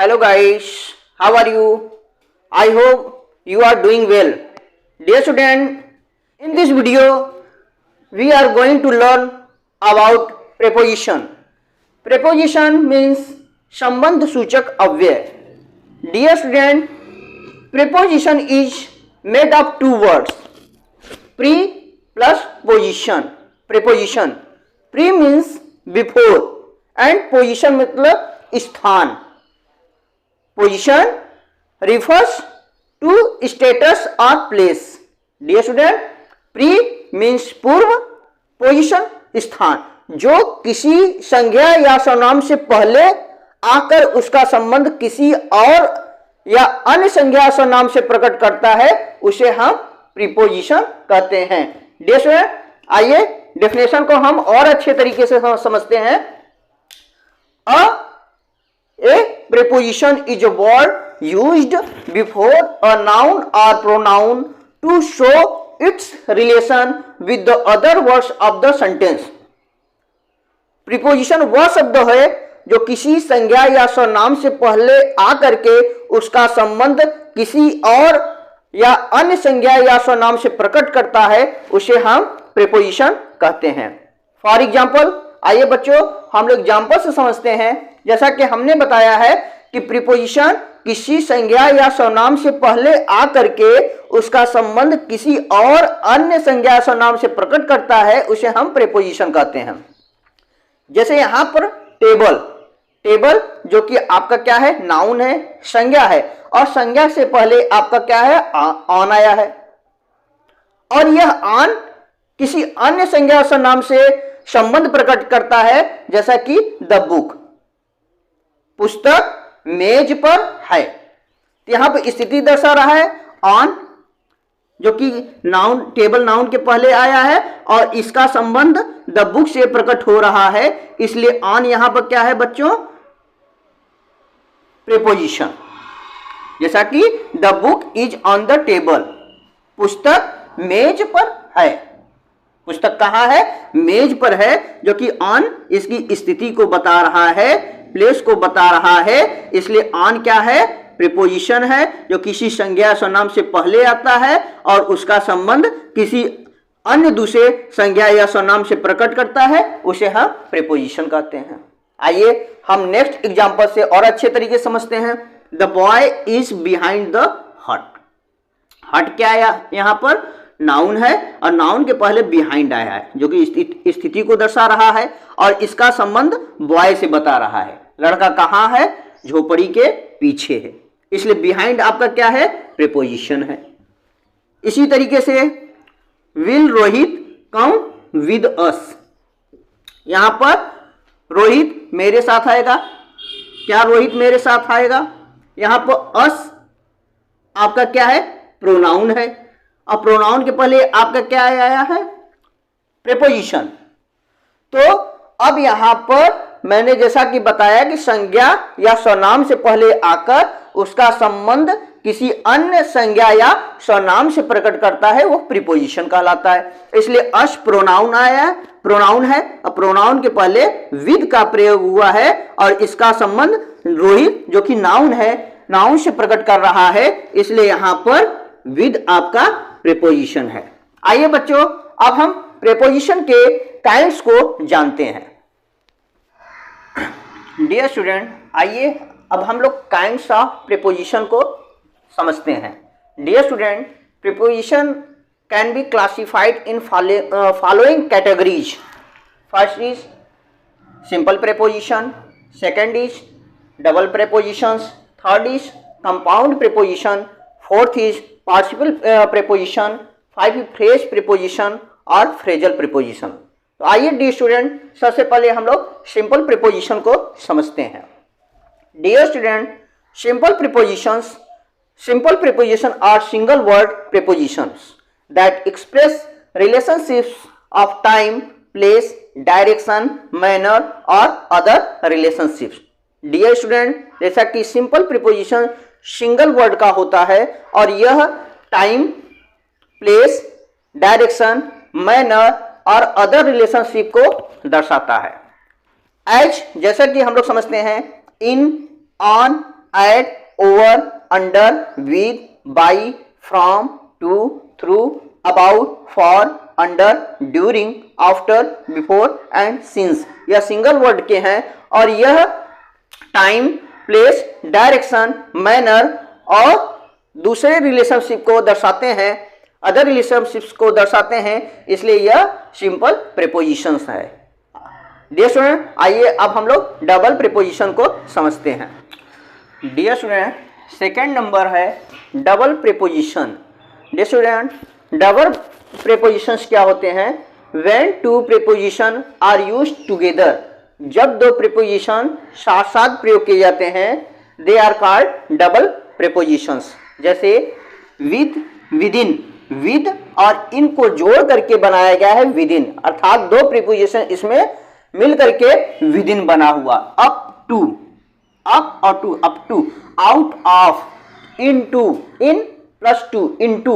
Hello guys, how are you? I hope you are doing well. Dear student, in this video we are going to learn about preposition. Preposition means संबंध सूचक अव्यय. Dear student, preposition is made of two words, pre plus position. Preposition, pre means before and position मतलब स्थान. Position refers to status or place. Dear student, pre means पूर्व, position स्थान. जो किसी संज्ञा या सर्वनाम से पहले आकर उसका संबंध किसी और या अन्य संज्ञा सर्वनाम से प्रकट करता है उसे हम प्रीपोजिशन कहते हैं. Dear student, आइए डेफिनेशन को हम और अच्छे तरीके से समझते हैं. A preposition is a word used before a noun or pronoun to show its relation with the other words of the sentence. Preposition वह शब्द है जो किसी संज्ञा या सर्वनाम से पहले आकर के उसका संबंध किसी और या अन्य संज्ञा या सर्वनाम से प्रकट करता है, उसे हम प्रीपोजिशन कहते हैं. फॉर एग्जाम्पल, आइए बच्चों हम लोग एग्जाम्पल से समझते हैं. जैसा कि हमने बताया है कि प्रीपोजिशन किसी संज्ञा या सर्वनाम से पहले आकर के उसका संबंध किसी और अन्य संज्ञा या सर्वनाम से प्रकट करता है, उसे हम प्रीपोजिशन कहते हैं. जैसे यहां पर टेबल, टेबल जो कि आपका क्या है, नाउन है, संज्ञा है, और संज्ञा से पहले आपका क्या है, ऑन आया है, और यह ऑन किसी अन्य संज्ञा या सर्वनाम से संबंध प्रकट करता है. जैसा कि द बुक, पुस्तक मेज पर है. यहां पर स्थिति दर्शा रहा है ऑन, जो कि नाउन, टेबल नाउन के पहले आया है और इसका संबंध द बुक से प्रकट हो रहा है, इसलिए ऑन यहां पर क्या है बच्चों, प्रीपोजिशन. जैसा कि the book is on the table, पुस्तक मेज पर है. पुस्तक कहां है, मेज पर है, जो कि ऑन इसकी स्थिति को बता रहा है, प्लेस को बता रहा है, इसलिए ऑन क्या है, प्रीपोजिशन है जो किसी संज्ञा सर्वनाम से पहले आता है और उसका संबंध किसी अन्य दूसरे संज्ञा या सर्वनाम से प्रकट करता है, उसे हम प्रीपोजिशन कहते हैं. आइए हम नेक्स्ट एग्जांपल से और अच्छे तरीके से समझते हैं. The boy is behind the हट. हट क्या है, यहां पर नाउन है और नाउन के पहले बिहाइंड आया है, जो कि स्थिति को दर्शा रहा है और इसका संबंध बॉय से बता रहा है. लड़का कहां है, झोपड़ी के पीछे है, इसलिए बिहाइंड आपका क्या है, प्रीपोजिशन है. इसी तरीके से will Rohit come with us. यहां पर रोहित मेरे साथ आएगा. क्या रोहित मेरे साथ आएगा, यहां पर अस आपका क्या है, प्रोनाउन है, और प्रोनाउन के पहले आपका क्या आया है, प्रीपोजिशन. तो अब यहां पर मैंने जैसा कि बताया कि संज्ञा या सर्वनाम से पहले आकर उसका संबंध किसी अन्य संज्ञा या सर्वनाम से प्रकट करता है, वो प्रीपोजिशन कहलाता है. इसलिए अस प्रोनाउन आया है, प्रोनाउन है, और प्रोनाउन के पहले विद का प्रयोग हुआ है और इसका संबंध रोहित जो कि नाउन है, नाउन से प्रकट कर रहा है, इसलिए यहां पर विद आपका प्रीपोजिशन है. आइए बच्चों अब हम प्रीपोजिशन के काइंड्स को जानते हैं. डियर स्टूडेंट, आइए अब हम लोग काइंड्स ऑफ प्रीपोजिशन को समझते हैं. Dear student, preposition can be classified in following categories. First is simple preposition, second is double prepositions, third is compound preposition, fourth is participle preposition, five phrase preposition और phrasal preposition. तो आइए dear student सबसे पहले हम लोग simple preposition को समझते हैं. Dear student, simple preposition are single word prepositions that express relationships of time, place, direction, manner और अदर रिलेशनशिप्स. डियर स्टूडेंट, जैसा कि सिंपल प्रीपोजिशन सिंगल वर्ड का होता है और यह टाइम, प्लेस, डायरेक्शन, मैनर और अदर रिलेशनशिप को दर्शाता है. एज जैसा कि हम लोग समझते हैं in, on, at, over, under, with, by, from, to, through, about, for, under, during, after, before and since यह सिंगल वर्ड के हैं और यह टाइम, प्लेस, डायरेक्शन, मैनर और दूसरे रिलेशनशिप को दर्शाते हैं, अदर रिलेशनशिप्स को दर्शाते हैं, इसलिए यह सिंपल प्रीपोजिशंस है। डियर स्टूडेंट, आइए अब हम लोग डबल प्रीपोजिशन को समझते हैं। डियर स्टूडेंट, सेकेंड नंबर है double preposition. Dear student, double prepositions क्या होते हैं? When two preposition are used together, जब दो प्रीपोजिशन साथ साथ प्रयोग किए जाते हैं, they are called double prepositions. जैसे विद, विदिन, विद और इन को जोड़ करके बनाया गया है विदिन, अर्थात दो प्रीपोजिशन इसमें मिल करके विदिन बना हुआ। अप टू, अप और to, up to, out of, into, in plus to, into,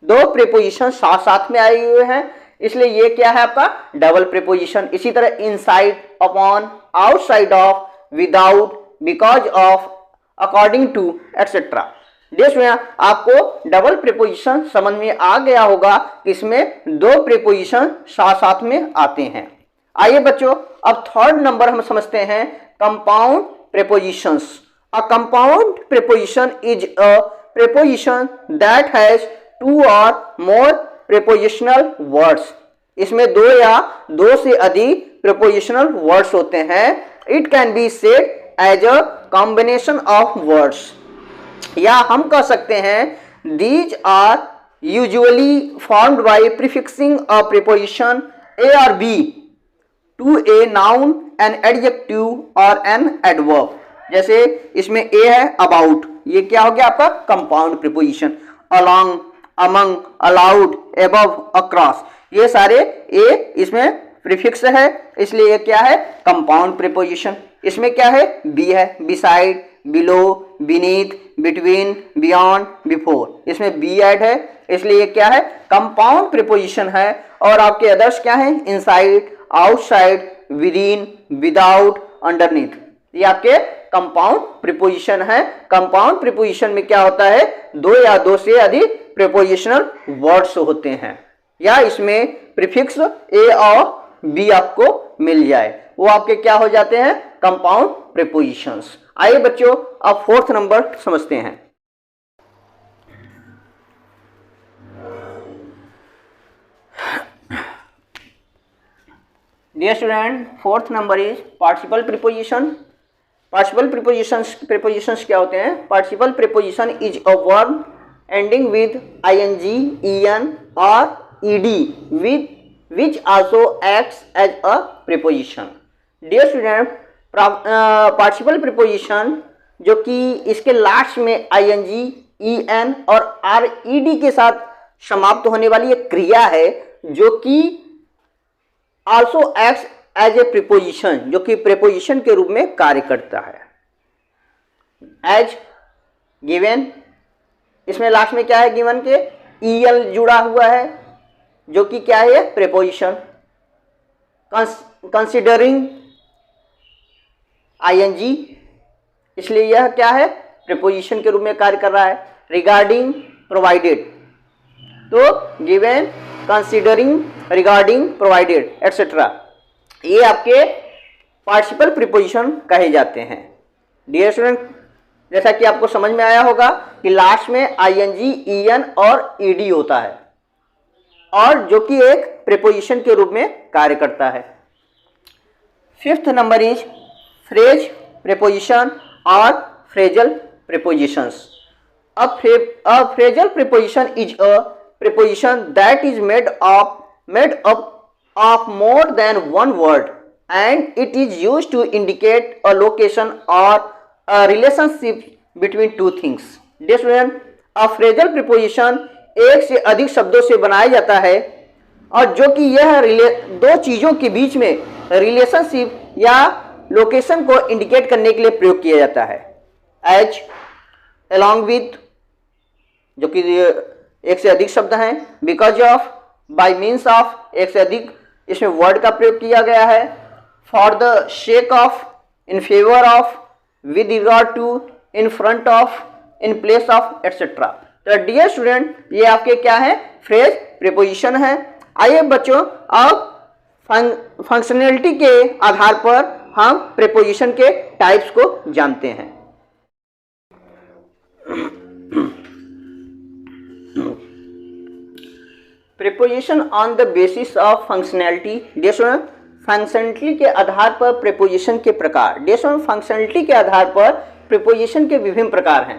दो प्रीपोजिशन साथ साथ में आए हुए हैं, इसलिए ये क्या है आपका डबल प्रीपोजिशन। इसी तरह inside, upon, outside of, without, because of, according to etcetera. देखिए आपको डबल प्रीपोजिशन समझ में आ गया होगा कि इसमें दो प्रीपोजिशन साथ साथ में आते हैं। आइए बच्चों, अब थर्ड नंबर हम समझते हैं compound prepositions. A compound preposition is a preposition that has two or more prepositional words. इसमें दो या दो से अधिक प्रीपोजिशनल वर्ड्स होते हैं। It can be said as a combination of words, या हम कह सकते हैं these are usually formed by prefixing a preposition A और B to a noun, an adjective और एन एडवर्ब। जैसे इसमें ए है अबाउट, ये क्या हो गया आपका compound preposition. Along, among, allowed, above, across, ये सारे ए इसमें प्रीफिक्स है, इसलिए ये क्या है कंपाउंड प्रीपोजिशन। इसमें क्या है बी है, beside, below, beneath, between, beyond, before, इसमें बी ऐड है, इसलिए ये क्या है कंपाउंड प्रीपोजिशन है। और आपके अदर्स क्या है inside, outside, within, without, underneath, ये आपके कंपाउंड प्रीपोजिशन है। कंपाउंड प्रीपोजिशन में क्या होता है दो या दो से अधिक प्रीपोजिशनल वर्ड्स होते हैं, या इसमें प्रीफिक्स ए और बी आपको मिल जाए, वो आपके क्या हो जाते हैं कंपाउंड प्रीपोजिशंस। आइए बच्चों अब फोर्थ नंबर समझते हैं। Dear student, fourth number is participle preposition. Participle prepositions क्या होते हैं? Participle preposition is a verb ending with ING, EN और ED with which also acts as a preposition. Dear student, participle preposition जो कि इसके last में ING, EN और RED के साथ समाप्त होने वाली एक क्रिया है जो कि also acts as a preposition, जो कि प्रीपोजिशन के रूप में कार्य करता है। as given, इसमें लास्ट में क्या है गिवन के ईएल जुड़ा हुआ है जो कि क्या है प्रीपोजिशन। कंसिडरिंग आईएनजी, इसलिए यह क्या है प्रीपोजिशन के रूप में कार्य कर रहा है। रिगार्डिंग, प्रोवाइडेड, तो given, considering, regarding, provided etcetera, ये आपके पार्टिसिपल प्रीपोजिशन कहे जाते हैं। डियर स्टूडेंट, जैसा कि आपको समझ में आया होगा कि लास्ट में आईएनजी, ईएन और ईडी होता है और जो कि एक प्रीपोजिशन के रूप में कार्य करता है। Fifth number is phrase preposition और phrasal prepositions. A phrasal preposition is a preposition that is made up of more than one word and it is used to indicate a location और a relationship between two things. Dear student, a phrasal preposition एक से अधिक शब्दों से बनाया जाता है और जो कि यह दो चीजों के बीच में रिलेशनशिप या लोकेशन को इंडिकेट करने के लिए प्रयोग किया जाता है। एज, along with, जो कि एक से अधिक शब्द हैं, because of, bye means of, एक से अधिक इसमें वर्ड का प्रयोग किया गया है। For the sake of, in favour of, with regard to, in front of, in place of, etcetera. तो डियर स्टूडेंट, ये आपके क्या है, फ्रेज प्रीपोजिशन है। आइए बच्चों, अब फंक्शनैलिटी के आधार पर हम प्रीपोजिशन के टाइप्स को जानते हैं। Preposition on the basis of functionality. Dear student, functionality के आधार पर प्रीपोजिशन के प्रकार। डियर स्टूडेंट, फंक्शनैलिटी के आधार पर प्रीपोजिशन के विभिन्न प्रकार हैं।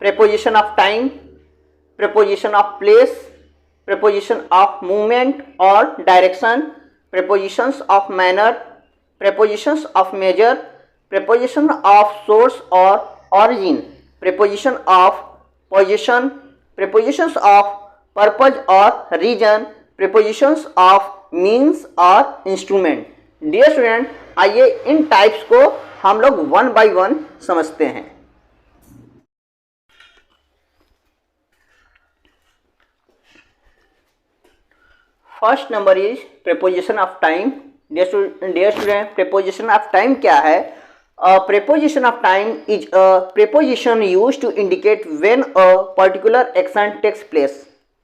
Preposition of time, preposition of place, preposition of movement और direction, prepositions of manner, prepositions of measure, preposition of source और origin, preposition of position, prepositions of purpose और रीजन, प्रीपोजिशंस ऑफ मीन्स और instrument. Dear student, आइए इन types को हम लोग one by one समझते हैं। First number is preposition of time. Dear student, preposition of time क्या है? Preposition of time is a preposition used to indicate when a particular action takes place.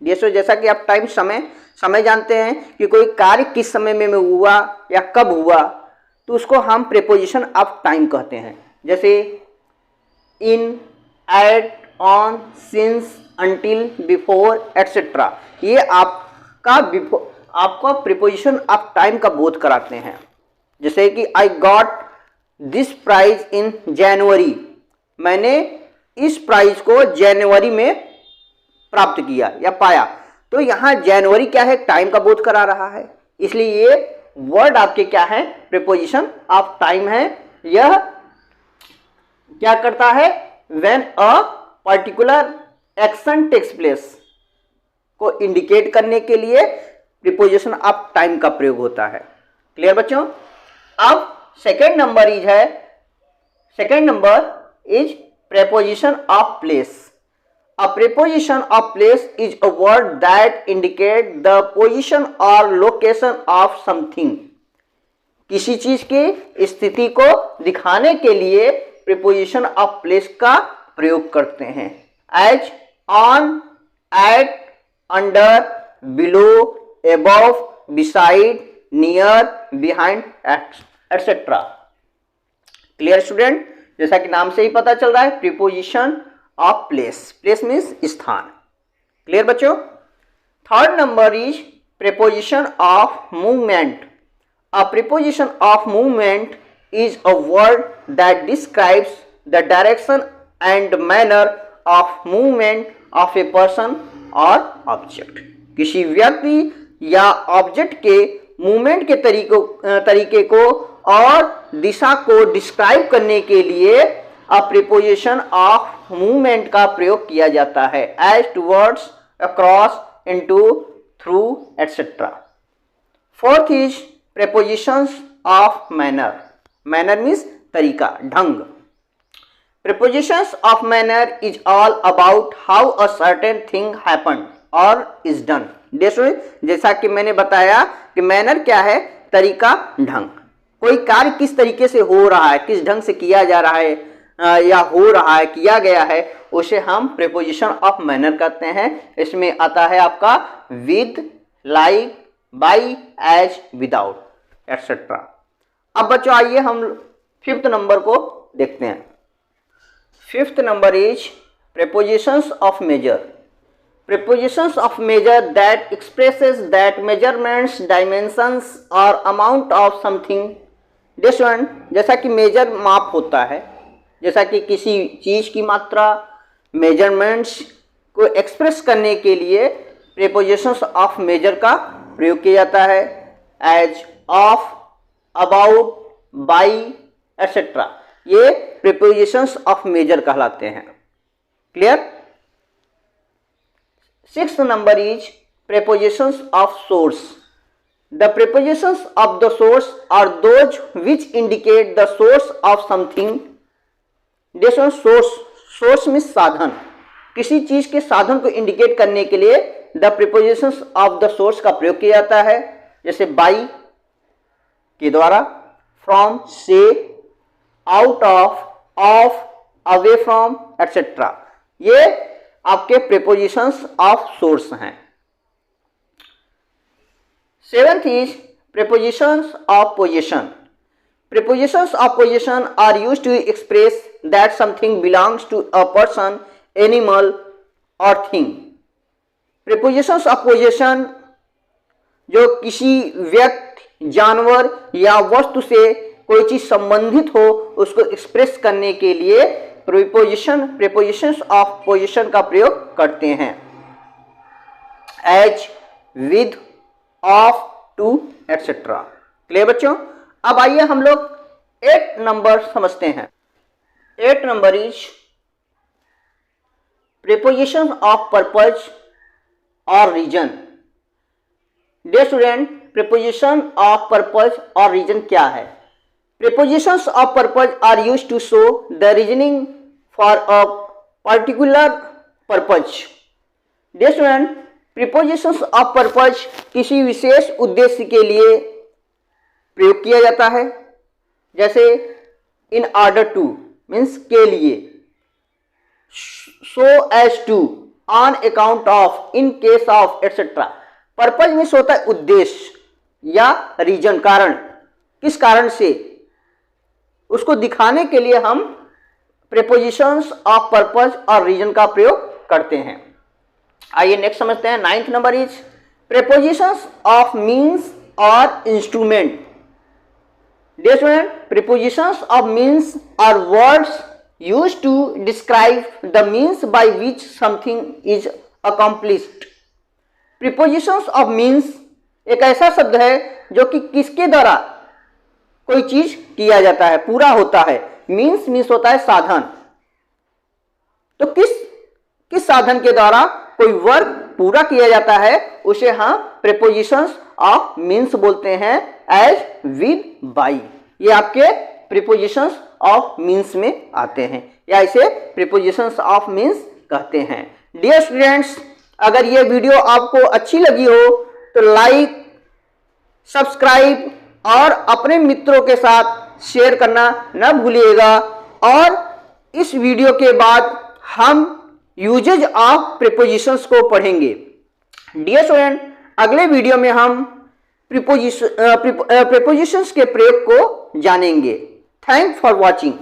जैसा कि आप टाइम समय जानते हैं कि कोई कार्य किस समय में हुआ या कब हुआ, तो उसको हम प्रीपोजिशन ऑफ टाइम कहते हैं। जैसे in, at, on, since, until, before, etcetera. ये आपका प्रीपोजिशन ऑफ टाइम का बोध कराते हैं। जैसे कि I got this prize in January, मैंने इस प्राइज को जनवरी में प्राप्त किया या पाया। तो यहाँ जनवरी क्या है, टाइम का बोध करा रहा है, इसलिए ये वर्ड आपके क्या है, प्रीपोजिशन ऑफ टाइम है। यह क्या करता है, when a particular action takes place को इंडिकेट करने के लिए प्रीपोजिशन ऑफ टाइम का प्रयोग होता है। क्लियर बच्चों? अब second number is preposition of place. A preposition of place is a word that indicate the position or location of something. किसी चीज की स्थिति को दिखाने के लिए preposition of place का प्रयोग करते हैं। As, on, at, under, below, above, beside, near, behind, etc. Clear student? जैसा कि नाम से ही पता चल रहा है, preposition of place. Place means स्थान। क्लियर बच्चों? Third number is preposition of movement. A preposition of movement is a word that describes the direction and manner of movement of a person और ऑब्जेक्ट। किसी व्यक्ति या object के movement के तरीके को और दिशा को डिस्क्राइब करने के लिए अ प्रीपोजिशन ऑफ मूवमेंट का प्रयोग किया जाता है। As, towards, across, into, through, etcetera. Fourth is prepositions of manner. Manner means तरीका, ढंग। Prepositions of manner is all about how a certain thing happen और इज डन। जैसा कि मैंने बताया कि मैनर क्या है, तरीका, ढंग। कोई कार्य किस तरीके से हो रहा है, किस ढंग से किया जा रहा है या हो रहा है, किया गया है, उसे हम प्रीपोजिशन ऑफ मैनर कहते हैं। इसमें आता है आपका with, like, by, as, without, etcetera. अब बच्चों आइए हम फिफ्थ नंबर को देखते हैं। Fifth number is prepositions of measure. Prepositions of measure that expresses that measurements, dimensions or amount of something. This one, जैसा कि मेजर माप होता है, जैसा कि किसी चीज की मात्रा, मेजरमेंट्स को एक्सप्रेस करने के लिए prepositions of measure का प्रयोग किया जाता है। As, of, about, by, etcetera. ये prepositions of measure कहलाते हैं। Clear? Sixth number is prepositions of source. The prepositions of the source are those which indicate the source of something. This one source means साधन। किसी चीज के साधन को indicate करने के लिए the prepositions of the source का प्रयोग किया जाता है। जैसे by के द्वारा, from, से, out of away from, etcetera. ये आपके प्रीपोजिशंस ऑफ सोर्स हैं। Seventh is prepositions of position. Prepositions of position are used to express that something belongs to a person, animal or thing. Prepositions of position जो किसी व्यक्ति, जानवर या वस्तु से कोई चीज संबंधित हो उसको एक्सप्रेस करने के लिए prepositions of position का प्रयोग करते हैं। As, with, of, to, etcetera. Clear बच्चों? अब आइए हम लोग 8 नंबर समझते हैं। 8 number is preposition of purpose और reason. Dear student, preposition of purpose और रीजन क्या है? Prepositions of purpose are used to show the reasoning for a particular purpose. Dear student, prepositions of purpose किसी विशेष उद्देश्य के लिए प्रयोग किया जाता है। जैसे इन ऑर्डर टू मीन्स के लिए, so as to, on account of, in case of, etcetera. Purpose means होता है उद्देश्य या रीजन, कारण। किस कारण से, उसको दिखाने के लिए हम प्रीपोजिशंस ऑफ पर्पज और रीजन का प्रयोग करते हैं। आइए नेक्स्ट समझते हैं। 9th number is prepositions of means और instrument. Dear student, prepositions of means are words used to describe the means by which something is accomplished. Prepositions of means एक ऐसा शब्द है जो कि किसके द्वारा कोई चीज किया जाता है, पूरा होता है। मीन्स होता है साधन। तो किस साधन के द्वारा कोई वर्क पूरा किया जाता है उसे हम प्रीपोजिशंस ऑफ मीन्स बोलते हैं। एज, विद, बाई, ये आपके प्रीपोजिशंस ऑफ मीन्स में आते हैं या इसे प्रीपोजिशंस ऑफ मीन्स कहते हैं। डियर स्टूडेंट्स, अगर ये वीडियो आपको अच्छी लगी हो तो लाइक, सब्सक्राइब और अपने मित्रों के साथ शेयर करना न भूलिएगा। और इस वीडियो के बाद हम यूजेज ऑफ प्रीपोजिशंस को पढ़ेंगे। डियर स्टूडेंट, अगले वीडियो में हम प्रीपोजिशंस के प्रयोग को जानेंगे। Thanks for watching.